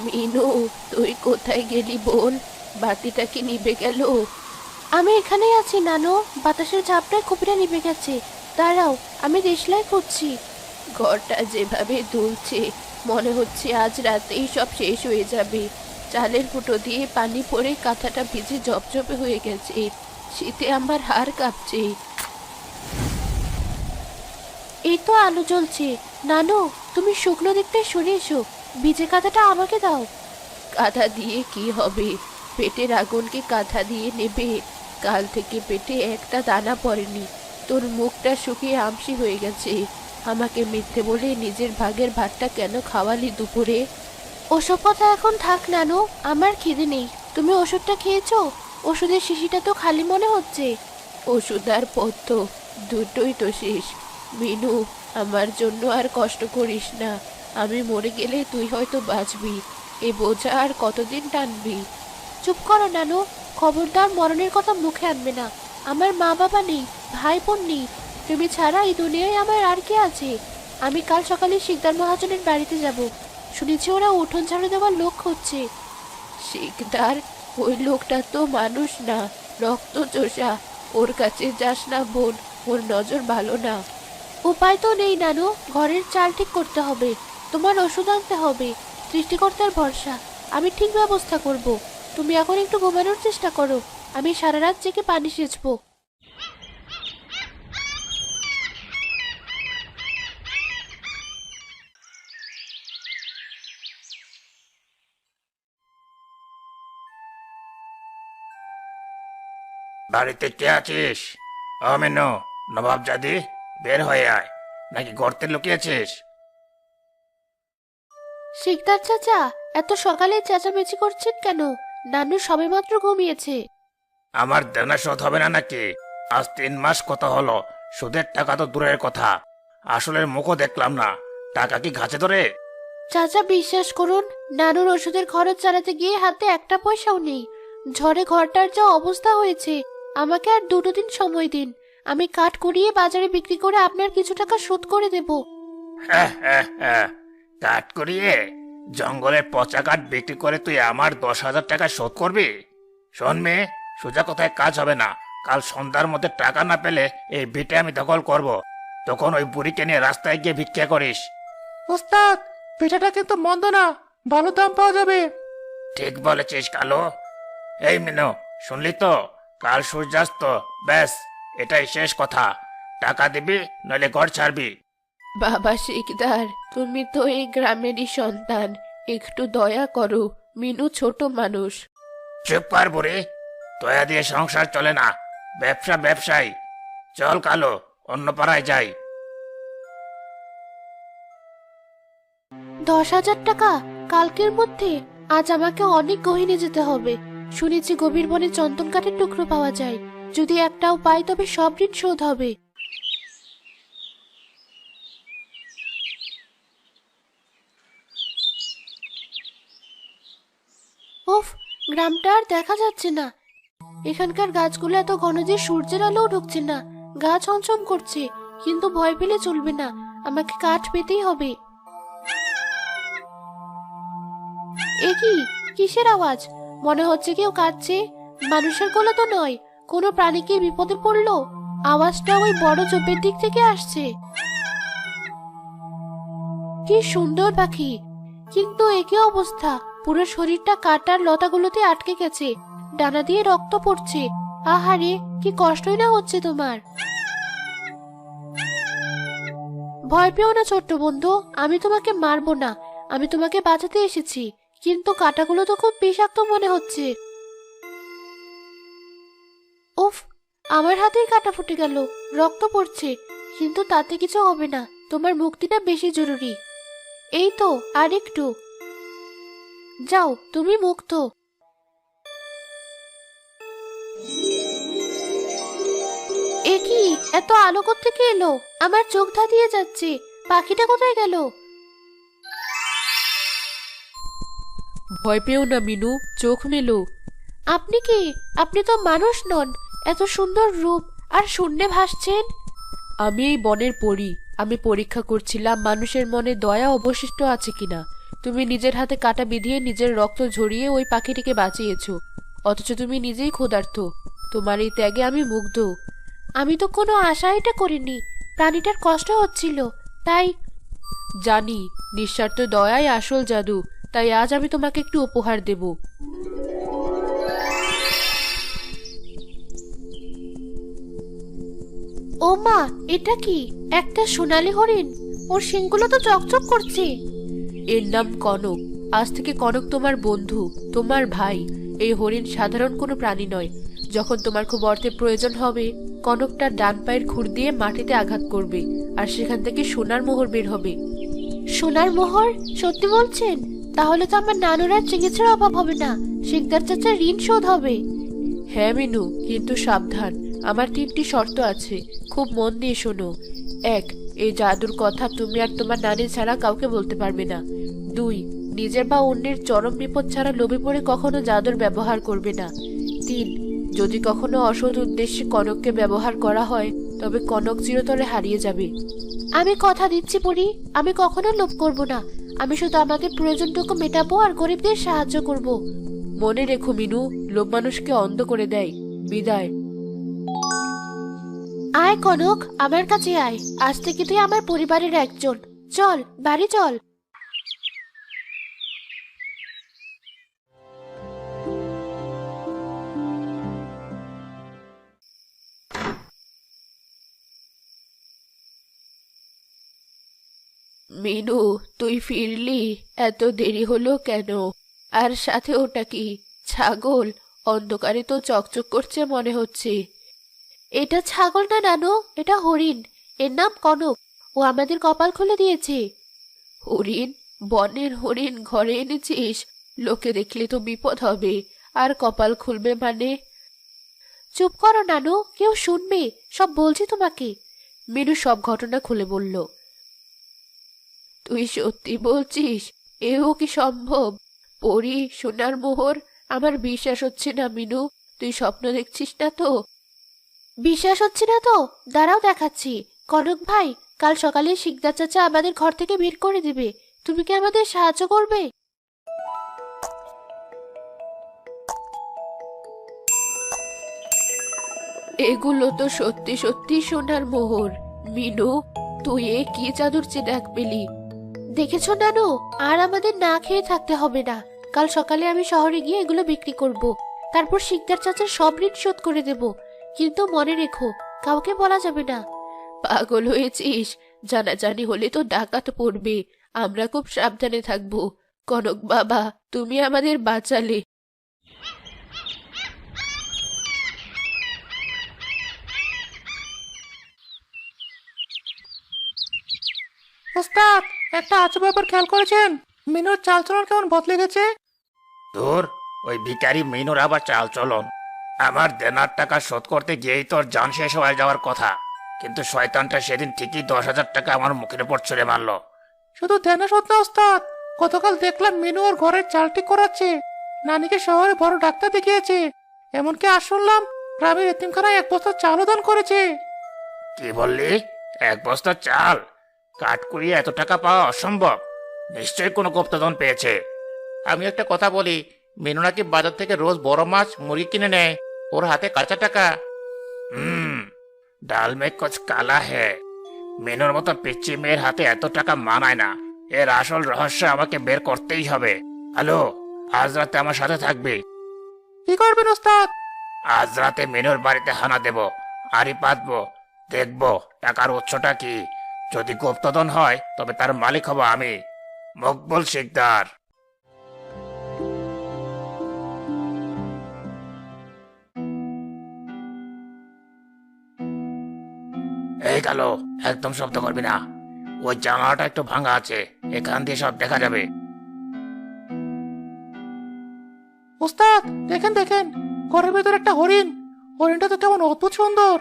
মিনু, তুই কোথায় গেলি বল? বাতিটা কি নিভে গেল? আমি এখানেই আছি নানু। বাতাসের ঝাপটায় কপিটা নিভে গেছে। দাঁড়াও, আমি দেশলাই করছি। ঘরটা যেভাবে দুলছে, মনে হচ্ছে আজ রাতেই সব শেষ হয়ে যাবে। চালের ফুটো দিয়ে পানি পড়ে কাঁথাটা ভিজে জপজপে হয়ে গেছে। শীতে আমার হাড় কাঁপছে। এই তো আলো জ্বলছে। নানু, তুমি শুকনো দিকটা সরে এসো। ভিজে কাঁথাটা আমাকে দাও। কাঁথা দিয়ে কি হবে? পেটের আগুনকে কাঁথা দিয়ে নেবে? কাল থেকে পেটে একটা দানা পড়েনি। তোর মুখটা শুকিয়ে আমসি হয়ে গেছে। আমাকে মিথ্যে বলে নিজের ভাগের ভাতটা কেন খাওয়ালি দুপুরে? ওসব কথা এখন থাক নানু, আমার খিদে নেই। তুমি ওষুধটা খেয়েছো? ওষুধের শিশিটা তো খালি মনে হচ্ছে। ওষুধ আর পথ্য দুটোই তো শেষ। মিনু, আমার জন্য আর কষ্ট করিস না। আমি মরে গেলে তুই হয়তো বাঁচবি। এ বোঝা আর কতদিন টানবি? চুপ করো নানু। খবরদার মরণের কথা মুখে আনবে না। আমার মা বাবা নেই, ভাই বোন নেই। তুমি ছাড়া এই দুনিয়ায় আমার আর কে আছে? আমি কাল সকালে শিকদার মহাজনের বাড়িতে যাব। শুনেছি ওরা উঠোন ঝাড়ু দেওয়ার লোক হচ্ছে। শিকদার? ওই লোকটা তো মানুষ না, রক্ত চোষা। ওর কাছে যাস না বোন, ওর নজর ভালো না। উপায় তো নেই নানু, ঘরের চাল ঠিক করতে হবে। তোমার ওষুধ আনতে হবে। সৃষ্টিকর্তার ভরসা, আমি ঠিক ব্যবস্থা করব। তুমি এখন একটু ঘুমানোর চেষ্টা করো। আমি সারা রাত জেগে পানি সেচবো। বাড়িতে কে আছিস? অমেনো, নবাবজাদি, বের হয়ে আয়। নাকি গর্তে লুকিয়েছিস? শিকদার চাচা, এত সকালে চেঁচামেচি করছেন কেন? নানু সবেমাত্র ঘুমিয়েছে। আমার দেনা শোধ হবে না নাকি? আজ 3 মাস কত হলো? সুদের টাকা তো দূরের কথা, আসলের মুখও দেখলাম না। টাকা কি ঘাচে ধরে? চাচা বিশ্বাস করুন, নানুর ওষুধের খরচ চালাতে গিয়ে হাতে একটা পয়সাও নেই। ঝড়ে ঘরটার যা অবস্থা হয়েছে। আমাকে আর 2 দিন সময় দিন। আমি কাঠ কুড়িয়ে বাজারে বিক্রি করে আপনার কিছু টাকা শোধ করে দেব। হ্যাঁ হ্যাঁ হ্যাঁ, কাঠ করিয়ে জঙ্গলের পচা কাঠ বিক্রি করে তুই আমার 10,000 টাকা শোধ করবি? শোন মেয়ে, সোজা কথায় কাজ হবে না। কাল সন্ধ্যার মধ্যে টাকা না পেলে এই ভিটে আমি দখল করব। তখন ওই বুড়িকে নিয়ে রাস্তায় গিয়ে ভিক্ষা করিস। ওস্তাদ, পিঠাটা কিন্তু মন্দ না, ভালো দাম পাওয়া যাবে। ঠিক বলেছিস কালো। এই মিনু, শুনলি তো? কাল সূর্যাস্ত, ব্যাস, এটাই শেষ কথা। টাকা দিবি নইলে ঘর ছাড়বি। বাবা শিকদার, তুমি তো এই গ্রামেরই সন্তান। একটু দয়া করো। মিনু ছোট মানুষ। চুপ কর বুড়ি, দয়া দিয়ে সংসার চলে না। ব্যবসা ব্যবসায়ী। চল কালো, অন্য পাড়ায় যাই। 10,000 টাকা কালকের মধ্যে? আজ আমাকে অনেক গহীনে যেতে হবে। শুনেছি গভীর বনে চন্দন কাঠের টুকরো পাওয়া যায়। যদি একটাও পাই তবে সব ঋণ শোধ হবে। উফ, গ্রামটা আর দেখা যাচ্ছে না। এখানকার গাছগুলো এত ঘন যে সূর্যের আলোও ঢুকছে না। গা ছমছম করছে, কিন্তু ভয় পেলে চলবে না। আমাকে কাঠ পেতেই হবে। এ কি? কিসের আওয়াজ? মনে হচ্ছে কেউ কাঁদছে। মানুষের গলা তো নয়। কোনো প্রাণী কি বিপদে পড়লো? আওয়াজটা ওই বড় ঝোপের দিক থেকে আসছে। কি সুন্দর পাখি! কিন্তু একই অবস্থা, পুরো শরীরটা কাটার লতাগুলোতে আটকে গেছে। ডানা দিয়ে রক্ত পড়ছে। আহারে, কি কষ্টই না হচ্ছে তোমার। ভয় পেও না ছোট্ট বন্ধু, আমি তোমাকে মারবো না। আমি তোমাকে বাঁচাতে এসেছি। কিন্তু কাঁটাগুলো তো খুব বিষাক্ত মনে হচ্ছে। উফ, আমার হাতেই কাঁটা ফুটে গেল, রক্ত পড়ছে। কিন্তু তাতে কিছু হবে না। তোমার মুক্তিটা বেশি জরুরি। এই তো, আর একটু। যাও, তুমি মুক্ত। এ কি? এত আলো কোত্থেকে এলো? আমার চোখ ধাঁধিয়ে যাচ্ছে। পাখিটা কোথায় গেল? ভয় পেও না মিনু, চোখ মেলো। আপনি কি? আপনি তো মানুষ নন। এত সুন্দর রূপ, আর শূন্যে ভাসছেন। আমি এই বনের পরী। আমি পরীক্ষা করছিলাম মানুষের মনে দয়া অবশিষ্ট আছে কিনা। তুমি নিজের হাতে কাটা বিধিয়ে নিজের রক্ত ঝরিয়ে ওই পাখিটিকে বাঁচিয়েছো, অথচ তুমি নিজেই ক্ষুধার্ত। তোমার এই ত্যাগে আমি মুগ্ধ। আমি তো কোনো আশা এটা করিনি, প্রাণীটার কষ্ট হচ্ছিল তাই। জানি, নিঃস্বার্থ দয়াই আসল জাদু। তাই আজ আমি তোমাকে একটু উপহার দেব। ও মা, এটা কি? একটা সোনালী হরিণ। ওর শিংগুলো তো চকচক করছে। এর নাম কনক। আজ থেকে কনক তোমার বন্ধু, তোমার ভাই। এই হরিণ সাধারণ কোনো প্রাণী নয়। যখন তোমার খুব অর্থের প্রয়োজন হবে, কনক তার ডান পায়ের খুর দিয়ে মাটিতে আঘাত করবে, আর সেখান থেকে সোনার মোহর বের হবে। সোনার মোহর? সত্যি বলছেন? তাহলে তো আমার নানুর আর চিকিৎসার অভাব হবে না, শিকদার চাচার ঋণ শোধ হবে। হ্যাঁ মিনু, কিন্তু সাবধান। আমার 3টি শর্ত আছে, খুব মন দিয়ে শোনো। 1, এই জাদুর কথা তুমি আর তোমার নানি ছাড়া কাউকে বলতে পারবে না। 2, নিজের বা অন্যের চরম বিপদ ছাড়া লোভে পড়ে কখনো জাদুর ব্যবহার করবে না। 3, যদি কখনো অসৎ উদ্দেশ্যে কনককে ব্যবহার করা হয়, তবে কনক চিরতরে হারিয়ে যাবে। আমি কথা দিচ্ছি পরি, আমি কখনো লোভ করব না। আমি শুধু আমাদের প্রয়োজনটুকু মেটাবো আর গরিবদের সাহায্য করব। মনে রেখো মিনু, লোভ মানুষকে অন্ধ করে দেয়। বিদায়। আয় কনক, আমার কাছে আয়। আজ থেকে তুই আমার পরিবারের একজন। চল, বাড়ি চল। মিনু, তুই ফিরলি? এত দেরি হলো কেন? আর সাথে ওটা কি, ছাগল? অন্ধকারে তো চকচক করছে মনে হচ্ছে। এটা ছাগল না নানু, এটা হরিণ। এর নাম কনক। ও আমাদের কপাল খুলে দিয়েছে। হরিণ? বনের হরিণ ঘরে এনেছিস? লোকে দেখলে তো বিপদ হবে। আর কপাল খুলবে মানে? চুপ করো নানু, কেউ শুনবে। সব বলছি তোমাকে। মিনু সব ঘটনা খুলে বলল। তুই সত্যি বলছিস? এও কি সম্ভব? পরি, সোনার মোহর? আমার বিশ্বাস হচ্ছে না মিনু। তুই স্বপ্ন দেখছিস না তো? বিশ্বাস হচ্ছে না তো? দাঁড়াও, দেখাচ্ছি। কনক ভাই, কাল সকালে শিকদার চাচা আমাদের ঘর থেকে বের করে দিবে। তুমি কি আমাদের সাহায্য করবে? এগুলো তো সত্যি সত্যি সোনার মোহর। মিনু, তুই এ কি জাদুর চিরাগ পেলি? দেখেছো নানু, আর আমাদের না খেয়ে থাকতে হবে না। কাল সকালে আমি শহরে গিয়ে এগুলো বিক্রি করব। তারপর শিকদার চাচার সব ঋণ শোধ করে দেব। কিন্তু মনে রেখো, কাউকে বলা যাবে না। পাগল হয়েছিস? জানাজানি হলে তো ডাকাত পড়বে। আমরা খুব সাবধানে থাকবো। কনক বাবা, তুমি আমাদের বাঁচালে। ওস্তাদ, একটা আজব ব্যাপার খেয়াল করেছেন? মিনুর চালচলন কেমন বদলে গেছে। তোর ওই ভিখারি মিনুর আবার চাল চলন। আমার দেনার টাকা শোধ করতে গিয়েই তোর জান শেষ হয়ে যাওয়ার কথা, কিন্তু শয়তানটা সেদিন ঠিকই 10,000 টাকা আমার মুখের উপর ছুঁড়ে মারলো। শুধু ধ্যানে শোধ না ওস্তাদ, গতকাল দেখলাম মিনু ওর ঘরের চাল ঠিক করাচ্ছে। নানিকে শহরে বড় ডাক্তার দেখিয়েছে। এমনকি আজ শুনলাম গ্রামের এতিমখানায় 1 বস্তা চালও দান করেছে। কি বললি? 1 বস্তা চাল? কাঠ কুড়িয়ে এত টাকা পাওয়া অসম্ভব। নিশ্চয়ই কোনো গুপ্তধন পেয়েছে। আমি একটা কথা বলি, মিনু নাকি বাজার থেকে রোজ বড় মাছ মুরগি কিনে নেয়। ওর হাতে কাঁচা টাকা। হুম, ডাল মে কুছ কালা হ্যায়। মিনুর মতো পিচ্চি মেয়ের হাতে এত টাকা মানায় না। এর আসল রহস্য আমাকে বের করতেই হবে। হ্যালো, আজ রাতে আমার সাথে থাকবে। কি করবেন ওস্তাদ? আজ রাতে মিনুর বাড়িতে হানা দেব, আড়ি পাতবো, দেখবো টাকার উৎসটা কি। যদি গুপ্তধন হয় তবে তার মালিক হব আমি, মকবুল শিকদার। এই গেল, একদম শব্দ করবি না। ওই জানালাটা একটু ভাঙা আছে, এখান দিয়ে সব দেখা যাবে। ওস্তাদ, দেখেন দেখেন, ঘরের ভেতর একটা হরিণ। হরিণটা তো কেমন অদ্ভুত সুন্দর।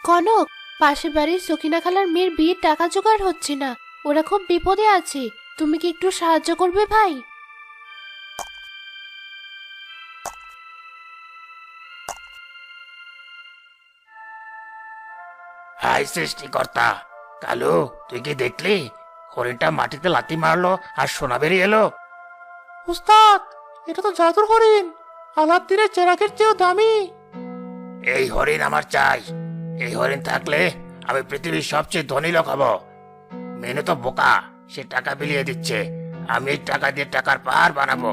কনক, পাশের বাড়ির সকিনা খালার মেয়ের বিয়ের টাকা জোগাড় হচ্ছে না। ওরা খুব বিপদে আছে। তুমি কি একটু সাহায্য করবে ভাই? হাই সৃষ্টিকর্তা, কালু তুই কি দেখলি? হরিণটা মাটিতে লাথি মারলো আর সোনা বেরিয়ে এলো। উস্তাদ, এটা তো জাদুর হরিণ, আলাদিনের চেরাগের চেয়েও দামি। এই হরিণ আমার চাই। এই হরিণ থাকলে আমি পৃথিবীর সবচেয়ে ধনী লোক হব। মেনু তো বোকা, সে টাকা বিলিয়ে দিচ্ছে। আমি এই টাকা দিয়ে টাকার পাহাড় বানাবো।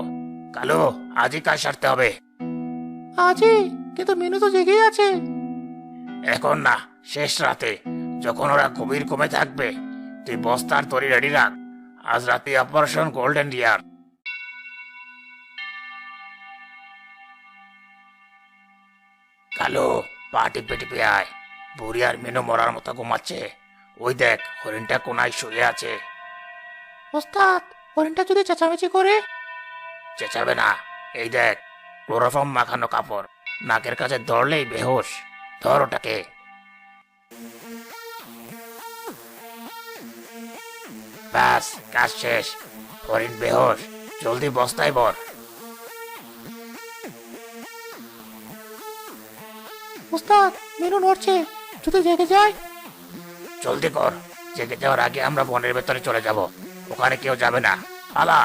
কালু, আজই কাজ সারতে হবে। আজই? কিন্তু মেনু তো জেগেই আছে। এখন না, শেষ রাতে, যখন ওরা গভীর ঘুমে থাকবে। তুই বস্তার তরি রেডি রাখ। আজ রাতে অপারেশন গোল্ডেন ডিয়ার। কালু, পা টিপে টিপে আয়। বুড়ি আর মেনু মরার মতো ঘুমাচ্ছে। ওই দেখ, হরিণটা কোনায় শুয়ে আছে। ওস্তাদ, হরিণটা যদি চেঁচামেচি করে? চেঁচাবে না। এই দেখ, ক্লোরোফর্ম মাখানো কাপড়, নাকের কাছে ধরলেই বেহুশ। ধর ওটাকে। ব্যাস, কাজ শেষ। হরিণ বেহুশ, জলদি বস্তায় ভর। ওস্তাদ, মেনু নড়ছে, যদি জেগে যায়? জলদি কর, জেগে যাওয়ার আগে আমরা বনের ভেতরে চলে যাব। ওখানে কেউ যাবে না। পালা।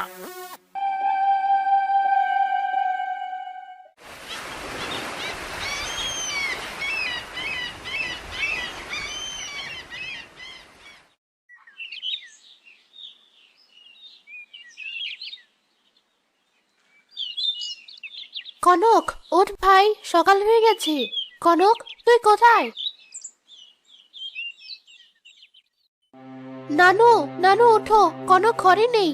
কনক, ওঠ ভাই, সকাল হয়ে গেছে। কনক, তুই কোথায়? নানু, নানু ওঠো, কনক ঘরে নেই।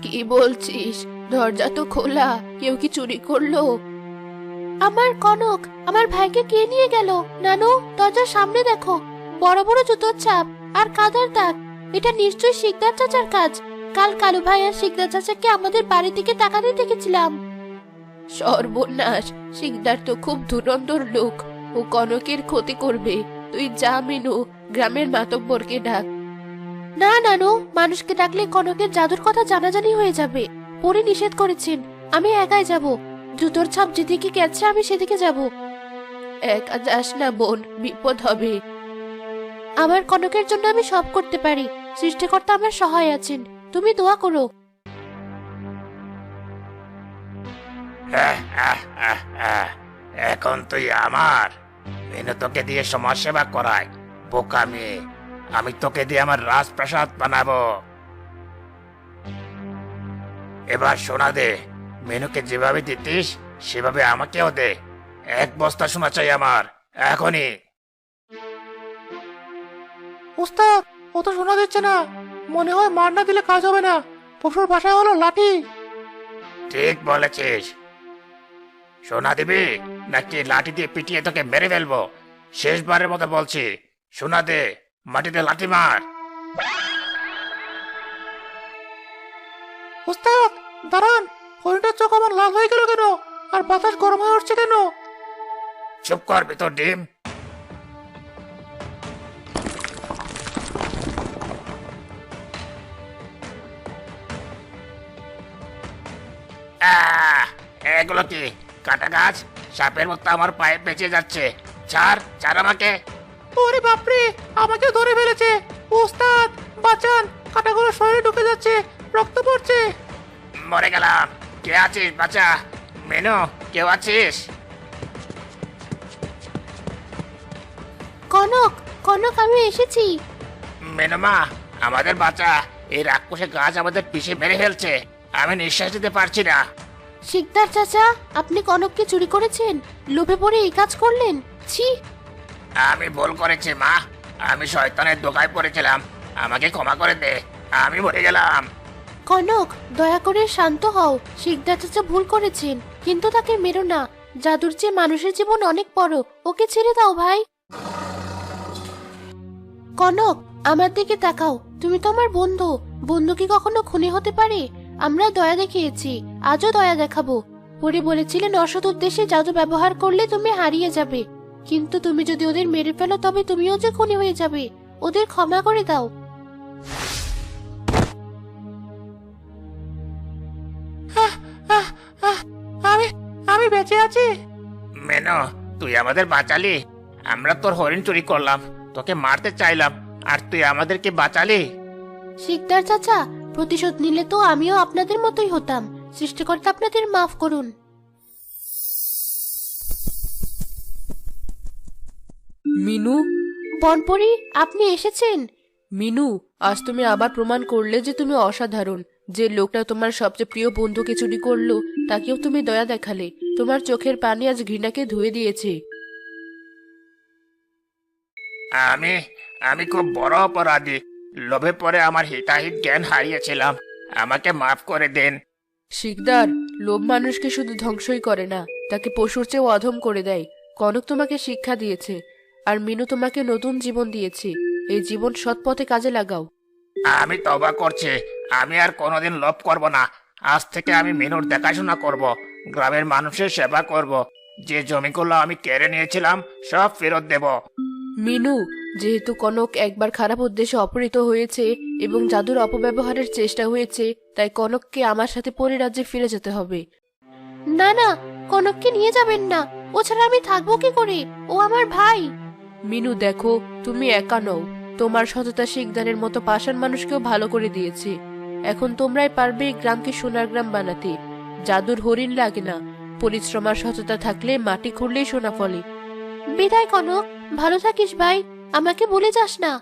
কি বলছিস? দরজা তো খোলা, কেউ কি চুরি করলো? আমার কনক, আমার ভাইকে কে নিয়ে গেল? নানু, দরজার সামনে দেখো, বড় বড় জুতোর ছাপ আর কাদার দাগ। এটা নিশ্চয়ই শিকদার চাচার কাজ। কাল কালু ভাই আর শিকদার চাচাকে আমাদের বাড়ি থেকে টাকা দিয়ে দেখেছিলাম। সর্বনাশ, শিকদার তো খুব ধুরন্ধর লোক। ও কনকের ক্ষতি করবে। তুই যা মিনু, গ্রামের মাতব্বরকে ডাক। না নানু, মানুষকে ডাকলে কনকের জাদুর কথা জানাজানি হয়ে যাবে। পরে নিষেধ করেছেন। আমি একাই যাব। জুতোর ছাপ যেদিকে গেছে আমি সেদিকে যাব। একা যাস না বোন, বিপদ হবে। আমার কনকের জন্য আমি সব করতে পারি। সৃষ্টিকর্তা আমার সহায় আছেন। তুমি দোয়া করো। এখন তুই আমার। মেনু তোকে দিয়ে সমাজ সেবা করায়, বোকা মেয়ে। আমি তোকে দিয়ে আমার রাজপ্রাসাদ বানাবো। এবার সোনা দে। মেনুকে যেভাবে দিতিস সেভাবে আমাকেও দে। এক বস্তা সোনা চাই আমার, এখনই। ওস্তাদ, ও তো শোনা দিচ্ছে না। মনে হয় মার না দিলে কাজ হবে না। পশুর ভাষা হলো লাঠি। ঠিক বলেছিস। সোনা দিবি নাকি লাঠি দিয়ে পিটিয়ে তোকে মেরে ফেলবো? শেষবারের মতো বলছি, সোনা দে, মাটিতে লাঠি মার। ওস্তাদ, দাঁড়ান, হরিণটার চোখ আমার লাল হয়ে গেল কেন? আর বাতাস গরম হয়ে উঠছে কেন? চুপ কর ভিতর ডিম। এগুলো কি? কাটা গাছ? সাপের মতো আমার পায়ে পেঁচে যাচ্ছে। ছাড়, ছাড় আমাকে। ওরে বাপরে, আমাকে ধরে ফেলেছে। ওস্তাদ, বাঁচান, কাঁটাগুলো শরীরে ঢুকে যাচ্ছে, রক্ত পড়ছে। মরে গেলাম। কে আছিস? বাঁচা। মেনু, কেউ আছিস? কনক, কনক, আমি এসেছি। মেনু মা, আমাদের বাঁচা। এই রাক্ষসে গাছ আমাদের পিষে মেরে ফেলছে। আমি নিঃশ্বাস নিতে পারছি না। শিকদার চাচা, আপনি কনককে চুরি করেছেন? লোভে পড়ে এই কাজ করলেন? ছি! আমি ভুল করেছি মা। আমি শয়তানের দোকায় পড়েছিলাম। আমাকে ক্ষমা করে দে। আমি মরে গেলাম। কনক, দয়া করে শান্ত হও। শিকদার চাচা ভুল করেছেন, কিন্তু তাকে মেরো না। জাদুর চেয়ে মানুষের জীবন অনেক বড়। ওকে ছেড়ে দাও ভাই। কনক, আমার দিকে তাকাও। তুমি তো আমার বন্ধু। বন্ধু কি কখনো খুনি হতে পারে? আমরা দয়া দেখিয়েছি, আজও দয়া দেখাবো। পরে বলেছিলেন অসৎ উদ্দেশ্যে জাদু ব্যবহার করলে তুমি হারিয়ে যাবে। কিন্তু তুমি যদি ওদের মেরে ফেলো তবে তুমিও যে খুনি হয়ে যাবে। ওদের ক্ষমা করে দাও। আমি আমি বেঁচে আছি। মেনু, তুই আমাদের বাঁচালি। আমরা তোর হরিণ চুরি করলাম, তোকে মারতে চাইলাম। আর তুই আমাদেরকে বাঁচালি। শিকদার চাচা, প্রতিশোধ নিলে তো আমিও আপনাদের মতোই হতাম। সৃষ্টিকর্তা আপনাদের মাফ করুন। মিনু, বনপরি, আপনি এসেছেন? মিনু, আজ তুমি আবার প্রমাণ করলে যে তুমি অসাধারণ। যে লোকটা তোমার সবচেয়ে প্রিয় বন্ধুকে চুরি করলো তাকেও তুমি দয়া দেখালে। তোমার চোখের পানি আজ ঘৃণাকে ধুয়ে দিয়েছে। আমি আমি খুব বড় অপরাধী। লোভে পড়ে আমার হিতাহিত জ্ঞান হারিয়েছিলাম। আমাকে মাফ করে দেন। শিকদার, লোভ মানুষকে শুধু ধ্বংসই করে না, তাকে পশুর চেয়েও অধম করে দেয়। কনক তোমাকে শিক্ষা দিয়েছে, আর মিনু তোমাকে নতুন জীবন দিয়েছে। এই জীবন সৎ পথে কাজে লাগাও। আমি তওবা করছি। আমি আর কোনোদিন লোভ করব না। আজ থেকে আমি মিনুর দেখাশোনা করব, গ্রামের মানুষের সেবা করব। যে জমিগুলো আমি কেড়ে নিয়েছিলাম সব ফেরত দেব। মিনু, যেহেতু কনক একবার খারাপ উদ্দেশ্যে অপহৃত হয়েছে এবং জাদুর অপব্যবহারের চেষ্টা হয়েছে, তাই কনককে আমার সাথে পরিরাজ্যে ফিরে যেতে হবে। না না, কনককে নিয়ে যাবেন না। ও ছাড়া আমি থাকবো কি করে? ও আমার ভাই। মিনু দেখো, তুমি একা নও। তোমার সততা শিকদারের মতো পাষাণ মানুষকেও ভালো করে দিয়েছে। এখন তোমরাই পারবে এই গ্রামকে সোনার গ্রাম বানাতে। জাদুর হরিণ লাগে না, পরিশ্রম আর সততা থাকলে মাটি খুঁড়লেই সোনা ফলে। বিদায় কনক, ভালো থাকিস ভাই, আমাকে ভুলে যাস না।